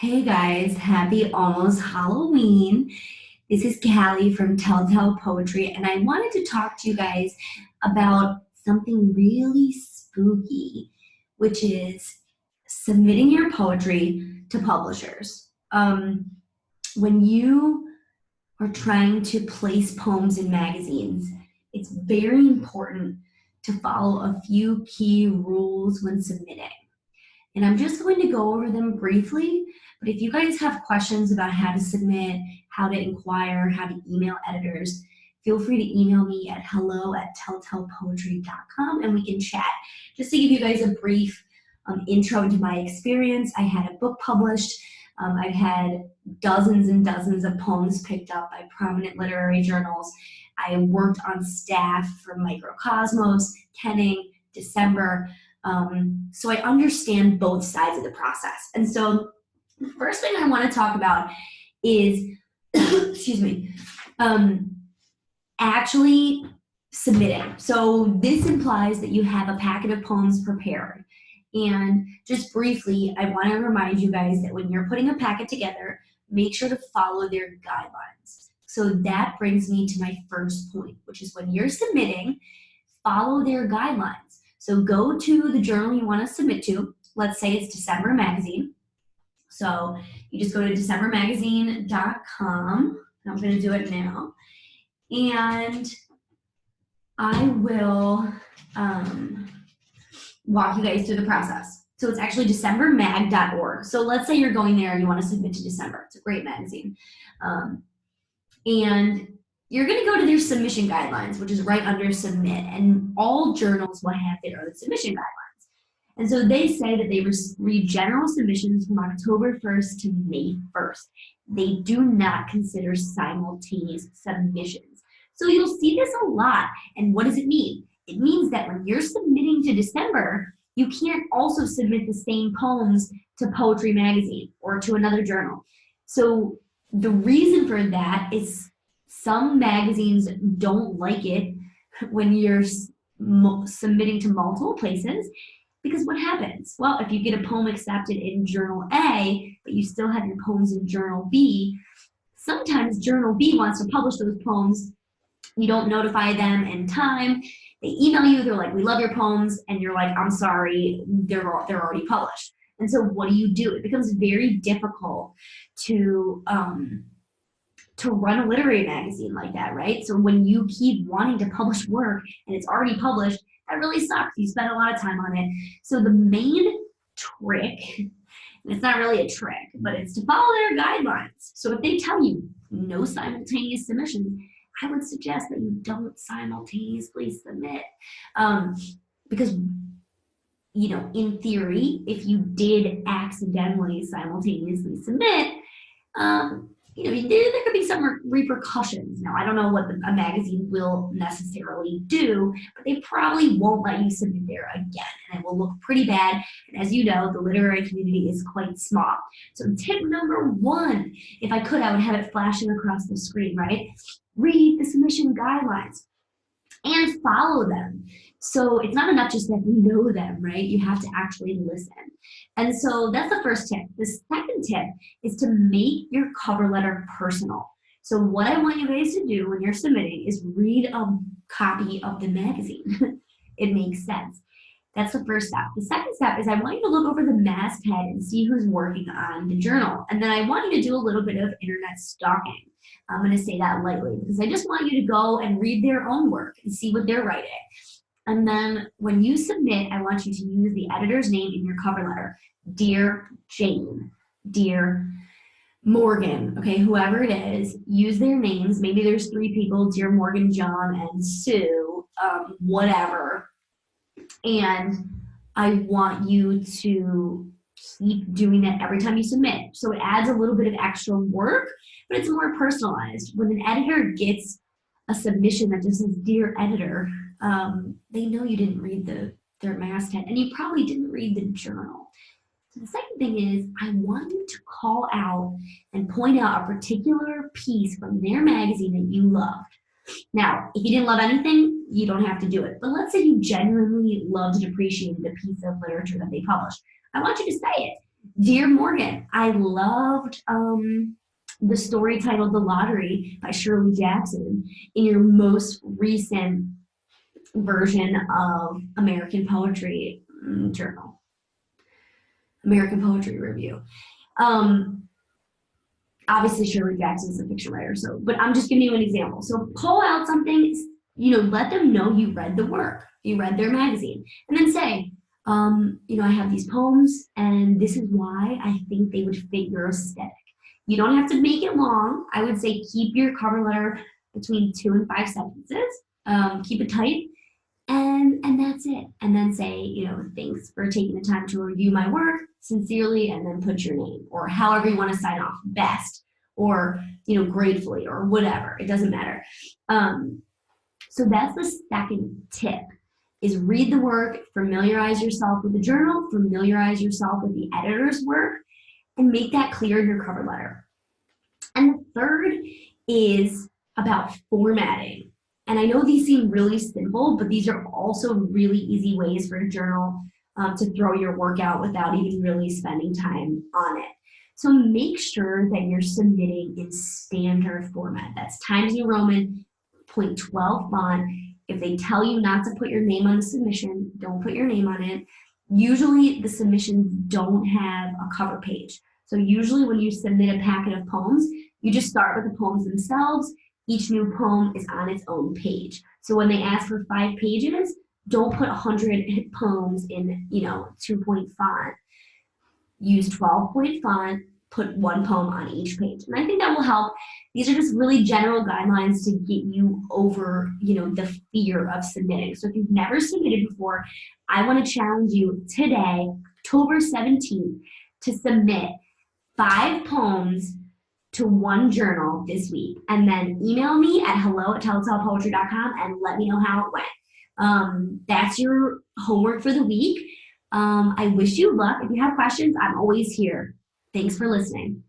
Hey guys, happy almost Halloween. This is Callie from Telltale Poetry, and I wanted to talk to you guys about something really spooky, which is submitting your poetry to publishers. When you are trying to place poems in magazines, it's very important to follow a few key rules when submitting. And I'm just going to go over them briefly, but if you guys have questions about how to submit, how to inquire, how to email editors, feel free to email me at hello@telltalepoetry.com and we can chat. Just to give you guys a brief intro into my experience, I had a book published. I've had dozens and dozens of poems picked up by prominent literary journals. I worked on staff for Microcosmos, Kenning, December. So I understand both sides of the process. And so the first thing I want to talk about is, excuse me, actually submitting. So this implies that you have a packet of poems prepared. And just briefly, I want to remind you guys that when you're putting a packet together, make sure to follow their guidelines. So that brings me to my first point, which is when you're submitting, follow their guidelines. So go to the journal you want to submit to. Let's say it's December Magazine. So you just go to decembermagazine.com. I'm going to do it now. And I will walk you guys through the process. So it's actually decembermag.org. So let's say you're going there and you want to submit to December. It's a great magazine. And you're going to go to their submission guidelines, which is right under submit, and all journals will have their own submission guidelines. And so they say that they read general submissions from October 1st to May 1st. They do not consider simultaneous submissions. So you'll see this a lot. And what does it mean? It means that when you're submitting to December, you can't also submit the same poems to Poetry Magazine or to another journal. So the reason for that is some magazines don't like it when you're submitting to multiple places, because what happens? Well, if you get a poem accepted in Journal A, but you still have your poems in Journal B, sometimes Journal B wants to publish those poems. You don't notify them in time. They email you, they're like, we love your poems, and you're like, I'm sorry, they're already published. And so what do? It becomes very difficult to run a literary magazine like that, right? So when you keep wanting to publish work and it's already published, that really sucks. You spend a lot of time on it. So the main trick, and it's not really a trick, but it's to follow their guidelines. So if they tell you no simultaneous submissions, I would suggest that you don't simultaneously submit. Because, you know, in theory, if you did accidentally simultaneously submit, you know, there could be some repercussions. Now, I don't know what a magazine will necessarily do, but they probably won't let you submit there again, and it will look pretty bad. And as you know, the literary community is quite small. So tip number one, if I could, I would have it flashing across the screen, right? Read the submission guidelines and follow them. So it's not enough just that you know them, right? You have to actually listen. And so that's the first tip. The second tip is to make your cover letter personal. So what I want you guys to do when you're submitting is read a copy of the magazine. It makes sense. That's the first step. The second step is I want you to look over the masthead and see who's working on the journal. And then I want you to do a little bit of internet stalking. I'm going to say that lightly because I just want you to go and read their own work and see what they're writing. And then when you submit, I want you to use the editor's name in your cover letter. Dear Jane, Dear Morgan, okay, whoever it is, use their names. Maybe there's 3 people, Dear Morgan, John, and Sue, whatever. And I want you to keep doing that every time you submit. So it adds a little bit of extra work, but it's more personalized. When an editor gets a submission that just says, Dear Editor, they know you didn't read their masthead, and you probably didn't read the journal. So the second thing is, I want you to call out and point out a particular piece from their magazine that you loved. Now, if you didn't love anything, you don't have to do it. But let's say you genuinely loved and appreciated a piece of literature that they published. I want you to say it. Dear Morgan, I loved the story titled The Lottery by Shirley Jackson in your most recent version of American Poetry Journal, American Poetry Review. Um, Obviously Shirley Jackson is a fiction writer, so but I'm just giving you an example. So pull out something, let them know you read the work, you read their magazine, and then say, I have these poems, and this is why I think they would fit your aesthetic. You don't have to make it long. I would say keep your cover letter between 2 and 5 sentences. Keep it tight, and that's it. And then say, thanks for taking the time to review my work, sincerely, and then put your name or however you want to sign off, best, or gratefully, or whatever. It doesn't matter. So that's the second tip: is read the work, familiarize yourself with the journal, familiarize yourself with the editor's work, and make that clear in your cover letter. And the third is about formatting. And I know these seem really simple, but these are also really easy ways for a journal to throw your work out without even really spending time on it. So make sure that you're submitting in standard format. That's Times New Roman, .12 font. If they tell you not to put your name on the submission, don't put your name on it. Usually the submissions don't have a cover page. So usually when you submit a packet of poems, you just start with the poems themselves. Each new poem is on its own page. So when they ask for 5 pages, don't put 100 poems in, 2-point font. Use 12-point font, put 1 poem on each page. And I think that will help. These are just really general guidelines to get you over, the fear of submitting. So if you've never submitted before, I want to challenge you today, October 17th, to submit 5 poems to 1 journal this week, and then email me at hello@telltalepoetry.com and let me know how it went. That's your homework for the week. I wish you luck. If you have questions, I'm always here. Thanks for listening.